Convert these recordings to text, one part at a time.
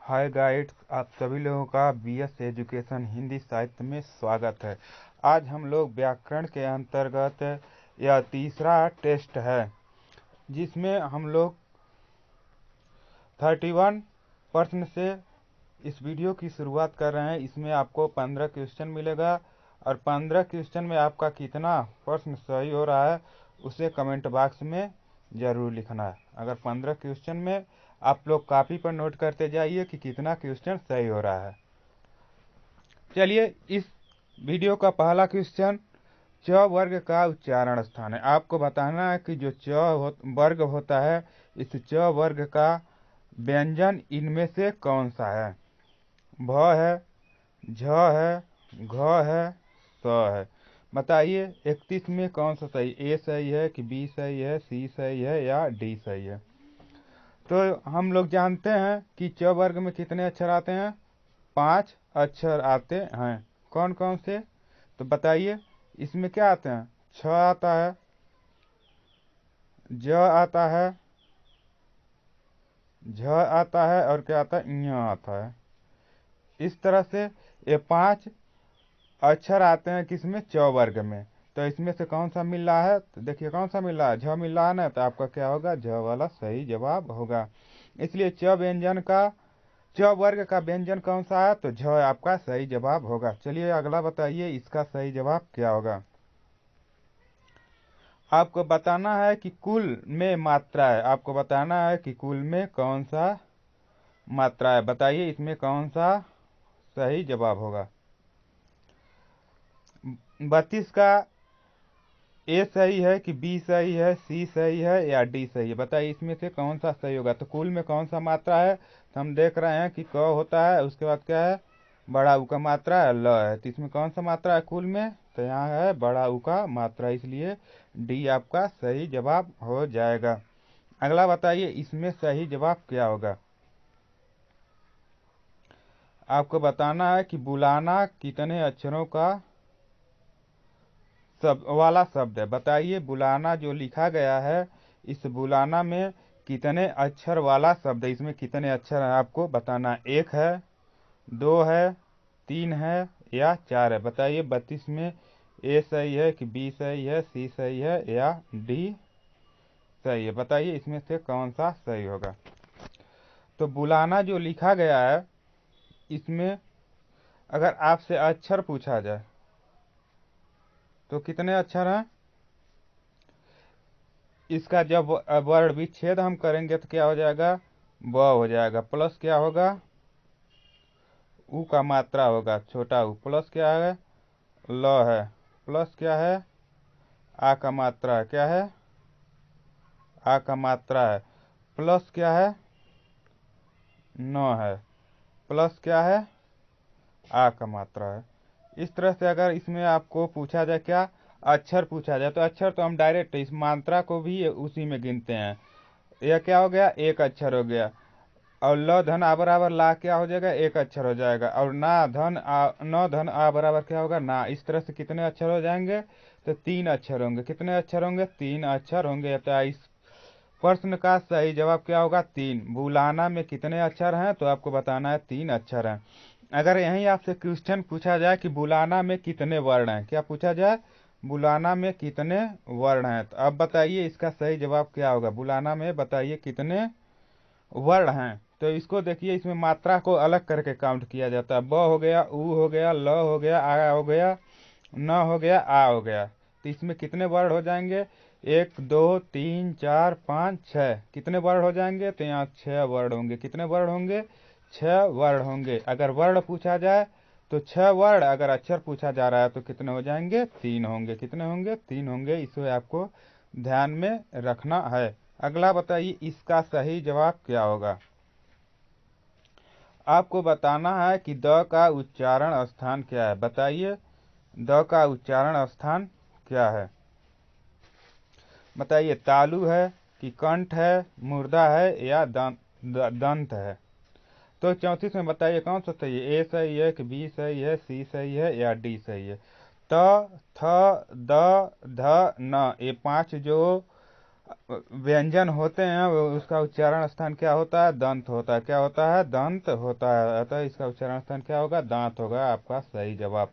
हाय guides, आप सभी लोगों का बीएस एजुकेशन हिंदी साहित्य में स्वागत है। आज हम लोग व्याकरण के अंतर्गत यह तीसरा टेस्ट है जिसमें हम लोग 31 प्रश्न से इस वीडियो की शुरुआत कर रहे हैं। इसमें आपको 15 क्वेश्चन मिलेगा और 15 क्वेश्चन में आपका कितना प्रश्न सही हो रहा है उसे कमेंट बॉक्स में ज़रूर लिखना है। अगर 15 क्वेश्चन में आप लोग कॉपी पर नोट करते जाइए कि कितना क्वेश्चन सही हो रहा है। चलिए, इस वीडियो का पहला क्वेश्चन च वर्ग का उच्चारण स्थान है। आपको बताना है कि जो वर्ग होता है, इस च वर्ग का व्यंजन इनमें से कौन सा है। भ है, झ है, घ है, स है। बताइए 31 में कौन सा सही, ए सही है कि बी सही है, सी सही है या डी सही है। तो हम लोग जानते हैं कि च वर्ग में कितने अक्षर आते हैं, 5 अक्षर आते हैं। कौन कौन से, तो बताइए। इसमें क्या आते हैं, छ आता है, ज आता है, झ आता है और क्या आता है, ञ आता है। इस तरह से ये 5 अक्षर आते हैं किसमें, च वर्ग में। तो इसमें से कौन सा मिल रहा है, तो देखिए कौन सा मिल रहा है, झ मिल रहा है ना, तो आपका क्या होगा, झ वाला सही जवाब होगा। इसलिए च वर्ग का व्यंजन कौन सा है, तो झ आपका सही जवाब होगा। चलिए अगला बताइए, इसका सही जवाब क्या होगा। आपको बताना है कि कुल में मात्रा है, आपको बताना है कि कुल में कौन सा मात्रा है। बताइए इसमें कौन सा सही जवाब होगा। 32 का ए सही है कि बी सही है, सी सही है या डी सही है। बताइए इसमें से कौन सा सही होगा। तो कुल में कौन सा मात्रा है, तो हम देख रहे हैं कि क होता है, उसके बाद क्या है, बड़ा ऊ का मात्रा है, ल है। तो इसमें कौन सा मात्रा है कुल में, तो यहाँ है बड़ा ऊ का मात्रा, इसलिए डी आपका सही जवाब हो जाएगा। अगला बताइए इसमें सही जवाब क्या होगा। आपको बताना है कि बुलाना कितने अक्षरों का वाला शब्द है। बताइए बुलाना जो लिखा गया है, इस बुलाना में कितने अक्षर वाला शब्द है, इसमें कितने अक्षर है आपको बताना है। 1 है, 2 है, 3 है या 4 है। बताइए 32 में ए सही है कि बी सही है, सी सही है या डी सही है। बताइए इसमें से कौन सा सही होगा। तो बुलाना जो लिखा गया है, इसमें अगर आपसे अक्षर पूछा जाए तो कितने अक्षर हैं, इसका जब वर्ण विच्छेद हम करेंगे तो क्या हो जाएगा, ब हो जाएगा, प्लस क्या होगा, ऊ का मात्रा होगा, छोटा ऊ, प्लस क्या है, ल है, प्लस क्या है, आ का मात्रा है, क्या है, आ का मात्रा है, प्लस क्या है, न है, प्लस क्या है, आ का मात्रा है। इस तरह से अगर इसमें आपको पूछा जाए, क्या अक्षर पूछा जाए, तो अक्षर तो हम डायरेक्ट इस मात्रा को भी उसी में गिनते हैं। यह क्या हो गया, एक अक्षर हो गया, और ल धन आ बराबर ला क्या हो जाएगा, एक अक्षर हो जाएगा, और ना धन आ न धन आ बराबर क्या होगा, ना। इस तरह से कितने अक्षर हो जाएंगे, तो 3 अक्षर होंगे। कितने अक्षर होंगे, 3 अक्षर होंगे। तो इस प्रश्न का सही जवाब क्या होगा, 3। बुलाना में कितने अक्षर हैं, तो आपको बताना है 3 अक्षर हैं। अगर यहीं आपसे क्वेश्चन पूछा जाए कि बुलाना में कितने वर्ण हैं, क्या पूछा जाए, बुलाना में कितने वर्ण हैं, तो अब बताइए इसका सही जवाब क्या होगा। बुलाना में बताइए कितने वर्ण हैं, तो इसको देखिए, इसमें मात्रा को अलग करके काउंट किया जाता है। ब हो गया, ऊ हो गया, ल हो गया, आ हो गया, न हो गया, आ हो गया। तो इसमें कितने वर्ण हो जाएंगे, 1 2 3 4 5 6, कितने वर्ण हो जाएंगे, तो यहाँ 6 वर्ण होंगे। कितने वर्ण होंगे, 6 वर्ण होंगे। अगर वर्ण पूछा जाए तो 6 वर्ण, अगर अक्षर पूछा जा रहा है तो कितने हो जाएंगे, 3 होंगे। कितने होंगे, 3 होंगे। इसे आपको ध्यान में रखना है। अगला बताइए इसका सही जवाब क्या होगा। आपको बताना है कि द का उच्चारण स्थान क्या है। बताइए द का उच्चारण स्थान क्या है। बताइए तालु है कि कंठ है, मुर्दा है या दंत है। तो 34 में बताइए कौन सा सही है, ए सही है कि बी सही है, सी सही है या डी सही है। त थ द ध न, ये 5 जो व्यंजन होते हैं उसका उच्चारण स्थान क्या होता है? दंत होता है। क्या होता है? दंत होता है। अतः इसका उच्चारण स्थान क्या होगा? दांत होगा आपका सही जवाब।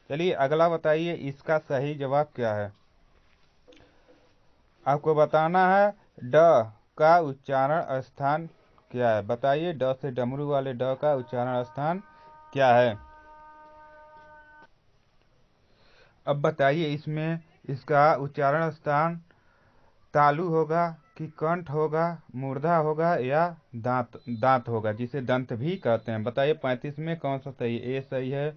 चलिए अगला बताइए, इसका सही जवाब क्या है? आपको बताना है ड का उच्चारण स्थान क्या है। बताइए ड से डमरू वाले ड का उच्चारण स्थान क्या है। अब बताइए इसमें इसका उच्चारण स्थान तालु होगा कि कंठ होगा, मूर्धा होगा या दांत दांत होगा, जिसे दंत भी कहते हैं। बताइए 35 में कौन सा सही है? ए सही है,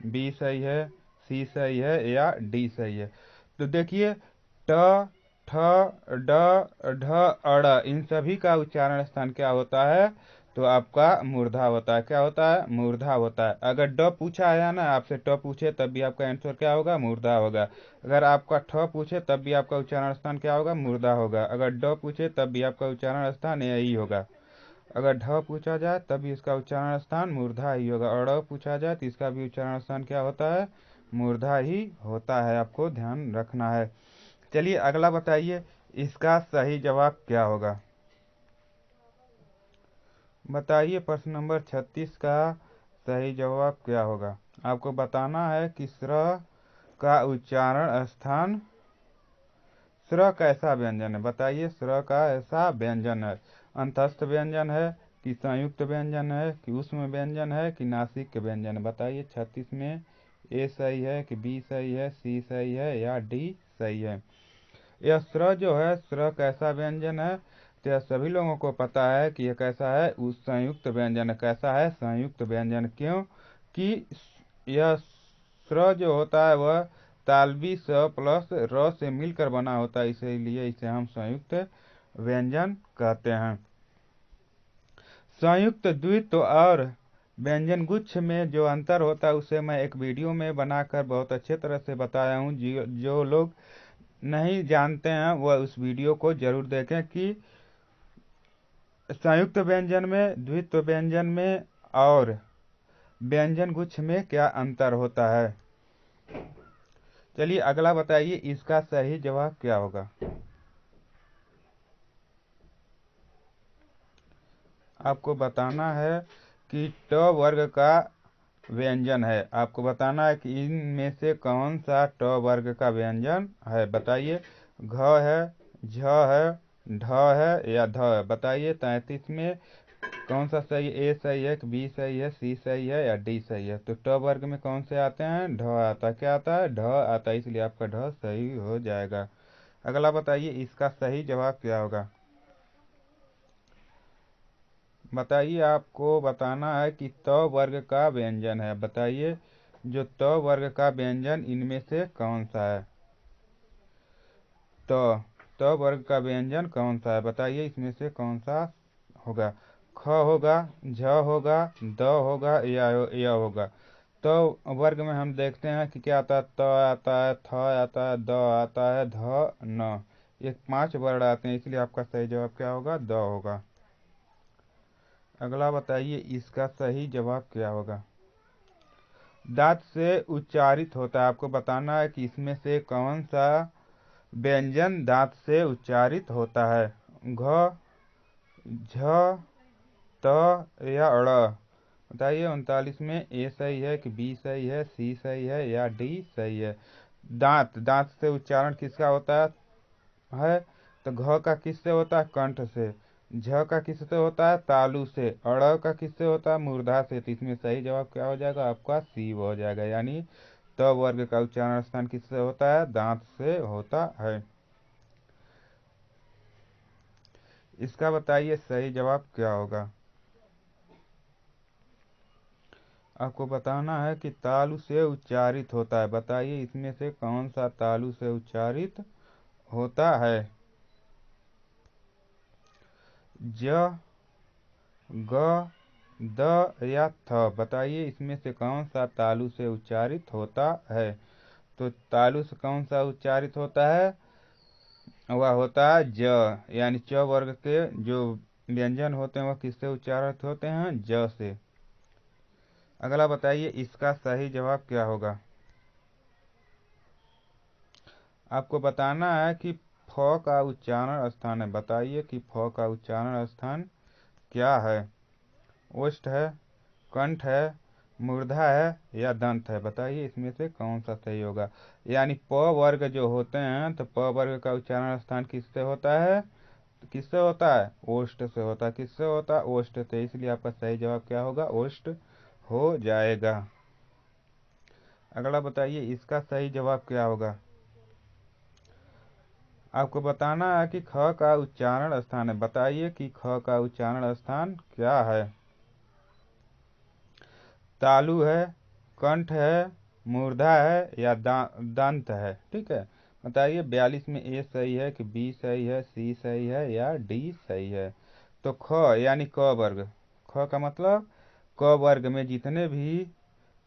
बी सही है, सी सही है या डी सही है? तो देखिए ट, ठ, ड, ढ, अड़ इन सभी का उच्चारण स्थान क्या होता है? तो आपका मूर्धा होता है। क्या होता है? मूर्धा होता है। अगर ड पूछा है ना आपसे, ट पूछे तब भी आपका आंसर क्या होगा? मूर्धा होगा। अगर आपका ठ पूछे तब भी आपका उच्चारण स्थान क्या होगा? मूर्धा होगा। अगर ड पूछे तब भी आपका उच्चारण स्थान यही होगा। अगर ढ पूछा जाए तब भी इसका उच्चारण स्थान मूर्धा ही होगा। और ड़ पूछा जाए तो इसका भी उच्चारण स्थान क्या होता है? मूर्धा ही होता है। आपको ध्यान रखना है। चलिए अगला बताइए, इसका सही जवाब क्या होगा? बताइए प्रश्न नंबर 36 का सही जवाब क्या होगा? आपको बताना है कि स्र का उच्चारण स्थान, स्र कैसा व्यंजन है? बताइए स्र का ऐसा व्यंजन है, अंतस्थ व्यंजन है कि संयुक्त व्यंजन है कि उष्म व्यंजन है कि नासिक व्यंजन है? बताइए 36 में ए सही है कि बी सही है, सी सही है या डी सही है? यह स्र जो है, स्र कैसा व्यंजन है? तो यह सभी लोगों को पता है कि यह कैसा है? उस संयुक्त व्यंजन है। कैसा है? संयुक्त व्यंजन। क्यों कि यह स्र जो होता है वह तालवी स प्लस र से मिलकर बना होता है, इसीलिए इसे हम संयुक्त व्यंजन कहते हैं। संयुक्त द्वित्व और व्यंजन गुच्छ में जो अंतर होता है उसे मैं एक वीडियो में बनाकर बहुत अच्छे तरह से बताया हूँ। जो लोग नहीं जानते हैं वह उस वीडियो को जरूर देखें कि संयुक्त व्यंजन में, द्वित्व व्यंजन में और व्यंजन गुच्छ में क्या अंतर होता है। चलिए अगला बताइए, इसका सही जवाब क्या होगा? आपको बताना है कि ट वर्ग का व्यंजन है। आपको बताना है कि इनमें से कौन सा ट वर्ग का व्यंजन है। बताइए घ है, झ है, ढ है या ध है? बताइए 33 में कौन सा सही? ए सही है कि बी सही है, सी सही है या डी सही है? तो ट वर्ग में कौन से आते हैं? ढ आता है। क्या आता है? ढ आता है, इसलिए आपका ढ सही हो जाएगा। अगला बताइए, इसका सही जवाब क्या होगा? बताइए आपको बताना है कि त वर्ग का व्यंजन है। बताइए जो त वर्ग का व्यंजन इनमें से कौन सा है? त वर्ग का व्यंजन कौन सा है? बताइए इसमें से कौन सा होगा? ख होगा, झ होगा, द होगा या य होगा? तो वर्ग में हम देखते हैं कि क्या आता है? त आता है, थ आता है, द आता है, ध, न, ये 5 वर्ण आते हैं, इसलिए आपका सही जवाब क्या होगा? द होगा। अगला बताइए, इसका सही जवाब क्या होगा? दांत से उच्चारित होता है। आपको बताना है कि इसमें से कौन सा व्यंजन दांत से उच्चारित होता है? घ, झ, त या अड़? बताइए 39 में ए सही है कि बी सही है, सी सही है या डी सही है? दांत, दांत से उच्चारण किसका होता है? तो घ का किससे होता है? कंठ से। झ का किससे होता है? तालु से। अड़ का किससे होता है? मूर्धा से। तो इसमें सही जवाब क्या हो जाएगा? आपका सी हो जाएगा। यानी त वर्ग का उच्चारण स्थान किससे होता है? दांत से होता है। इसका बताइए सही जवाब क्या होगा? आपको बताना है कि तालु से उच्चारित होता है। बताइए इसमें से कौन सा तालु से उच्चारित होता है? ज, ग, द या थ? बताइए इसमें से कौन सा तालु से उच्चारित होता है? तो तालु से कौन सा उच्चारित होता है? वह होता है ज। यानी च वर्ग के जो व्यंजन होते हैं वह किससे उच्चारित होते हैं? ज से। अगला बताइए, इसका सही जवाब क्या होगा? आपको बताना है कि फ फ का उच्चारण स्थान है, बताइए कि फ का उच्चारण स्थान क्या है। ओष्ठ है, कंठ है, मूर्धा है या दंत है, बताइए इसमें से कौन सा सही होगा। यानी प वर्ग जो होते हैं तो प वर्ग का उच्चारण स्थान किससे होता है, किससे होता है, ओष्ठ से होता है। किससे होता है, ओष्ठ से, इसलिए आपका सही जवाब क्या होगा, ओष्ठ हो जाएगा। अगला बताइए इसका सही जवाब क्या होगा। आपको बताना है कि ख का उच्चारण स्थान है, बताइए कि ख का उच्चारण स्थान क्या है। तालु है, कंठ है, मूर्धा है या दंत है, ठीक है। बताइए 42 में ए सही है कि बी सही है, सी सही है या डी सही है। तो ख यानी क वर्ग, ख का मतलब क वर्ग में जितने भी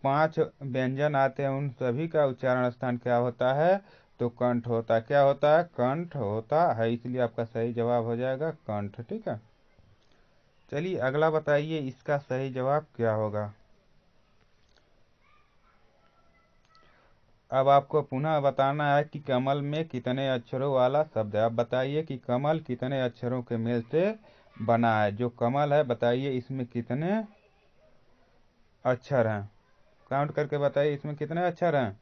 5 व्यंजन आते हैं उन सभी का उच्चारण स्थान क्या होता है, तो कंठ होता है। क्या होता है, कंठ होता है, इसलिए आपका सही जवाब हो जाएगा कंठ, ठीक है। चलिए अगला बताइए इसका सही जवाब क्या होगा। अब आपको पुनः बताना है कि कमल में कितने अक्षरों वाला शब्द है। अब बताइए कि कमल कितने अक्षरों के मेल से बना है। जो कमल है बताइए इसमें कितने अक्षर हैं, काउंट करके बताइए इसमें कितने अक्षर हैं।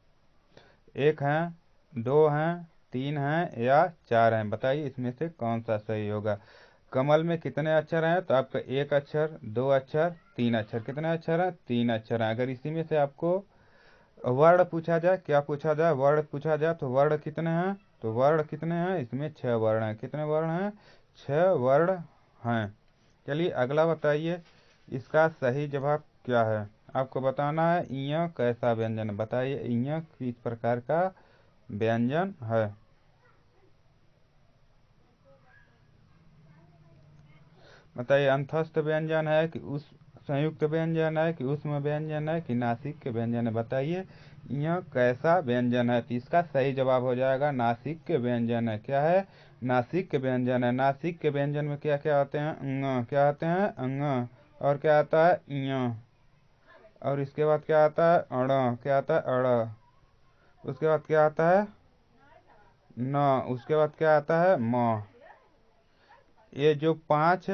1 हैं, 2 हैं, 3 हैं या 4 हैं, बताइए इसमें से कौन सा सही होगा। कमल में कितने अक्षर हैं, तो आपका 1 अक्षर, 2 अक्षर, 3 अक्षर। कितने अक्षर हैं, 3 अक्षर हैं। अगर इसी में से आपको वर्ण पूछा जाए, क्या पूछा जाए, वर्ण पूछा जाए, तो वर्ण कितने हैं, तो वर्ण कितने हैं, इसमें 6 वर्ण हैं। कितने वर्ण हैं, 6 वर्ण हैं। चलिए अगला बताइए इसका सही जवाब क्या है। आपको बताना है इय कैसा व्यंजन है, बताइए इय किस प्रकार का व्यंजन है। बताइए अंतस्थ व्यंजन है कि उस संयुक्त व्यंजन है कि उष्म व्यंजन है कि नासिक के व्यंजन है, बताइए यह कैसा व्यंजन है। तो इसका सही जवाब हो जाएगा नासिक के व्यंजन है। क्या है, नासिक के व्यंजन है। नासिक के व्यंजन में क्या क्या आते हैं, अंग, क्या आते हैं, अंग, और क्या आता है, इय, और इसके बाद क्या आता है, अड़, क्या आता है, अड़, उसके बाद क्या आता है, न, उसके बाद क्या आता है, म। ये जो 5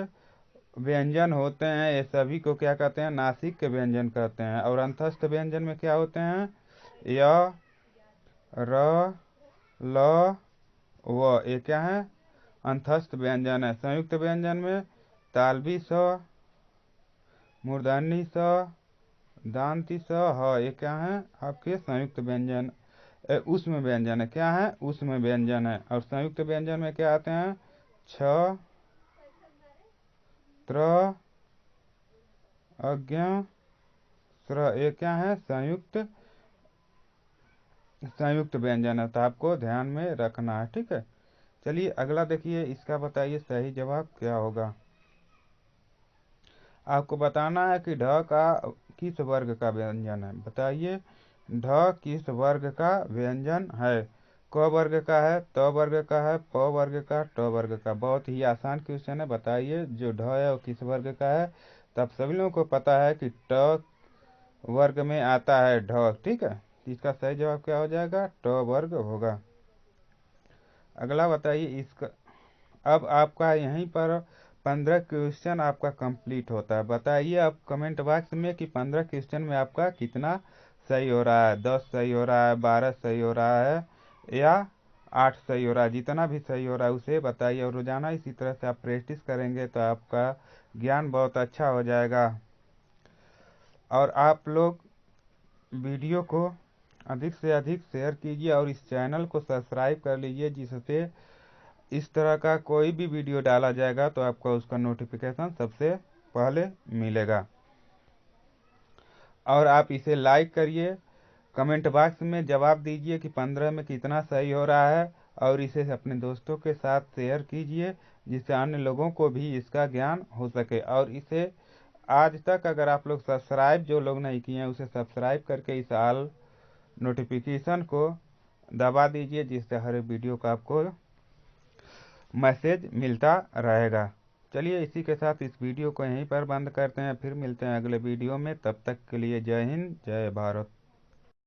व्यंजन होते हैं ये सभी को क्या कहते हैं, नासिक के व्यंजन कहते हैं। और अंतस्थ व्यंजन में क्या होते हैं, य, र, ल, व, ये क्या है, अंतस्थ व्यंजन है। संयुक्त व्यंजन में तालवी स, मूर्धन्य स, दांती स, ह, ये क्या है आपके संयुक्त व्यंजन। उष्म व्यंजन है, क्या है, उष्म व्यंजन है। और संयुक्त व्यंजन में क्या आते हैं, छ, त्र, अज्ञ, स्र, ये क्या है संयुक्त व्यंजन है। तो आपको ध्यान में रखना है, ठीक है। चलिए अगला देखिए इसका बताइए सही जवाब क्या होगा। आपको बताना है कि ढ का किस वर्ग का व्यंजन है, बताइए ढ किस वर्ग का व्यंजन है। क वर्ग का है, त वर्ग का है, प वर्ग का, ट वर्ग का। बहुत ही आसान क्वेश्चन है, बताइए जो ढ है वो किस वर्ग का है। तो आप सभी लोगों को पता है कि ट वर्ग में आता है ढ, ठीक है। इसका सही जवाब क्या हो जाएगा, ट वर्ग होगा। अगला बताइए इसका। अब आपका यहीं पर 15 क्वेश्चन आपका कंप्लीट होता है। बताइए आप कमेंट बॉक्स में कि 15 क्वेश्चन में आपका कितना सही हो रहा है, 10 सही हो रहा है, 12 सही हो रहा है या 8 सही हो रहा है। जितना भी सही हो रहा है उसे बताइए। और रोजाना इसी तरह से आप प्रैक्टिस करेंगे तो आपका ज्ञान बहुत अच्छा हो जाएगा। और आप लोग वीडियो को अधिक से अधिक शेयर कीजिए और इस चैनल को सब्सक्राइब कर लीजिए, जिससे इस तरह का कोई भी वीडियो डाला जाएगा तो आपको उसका नोटिफिकेशन सबसे पहले मिलेगा। और आप इसे लाइक करिए, कमेंट बॉक्स में जवाब दीजिए कि 15 में कितना सही हो रहा है, और इसे अपने दोस्तों के साथ शेयर कीजिए जिससे अन्य लोगों को भी इसका ज्ञान हो सके। और इसे आज तक अगर आप लोग सब्सक्राइब जो लोग नहीं किए हैं उसे सब्सक्राइब करके इस ऑल नोटिफिकेशन को दबा दीजिए, जिससे हर वीडियो का आपको मैसेज मिलता रहेगा। चलिए इसी के साथ इस वीडियो को यहीं पर बंद करते हैं, फिर मिलते हैं अगले वीडियो में। तब तक के लिए जय हिंद, जय भारत।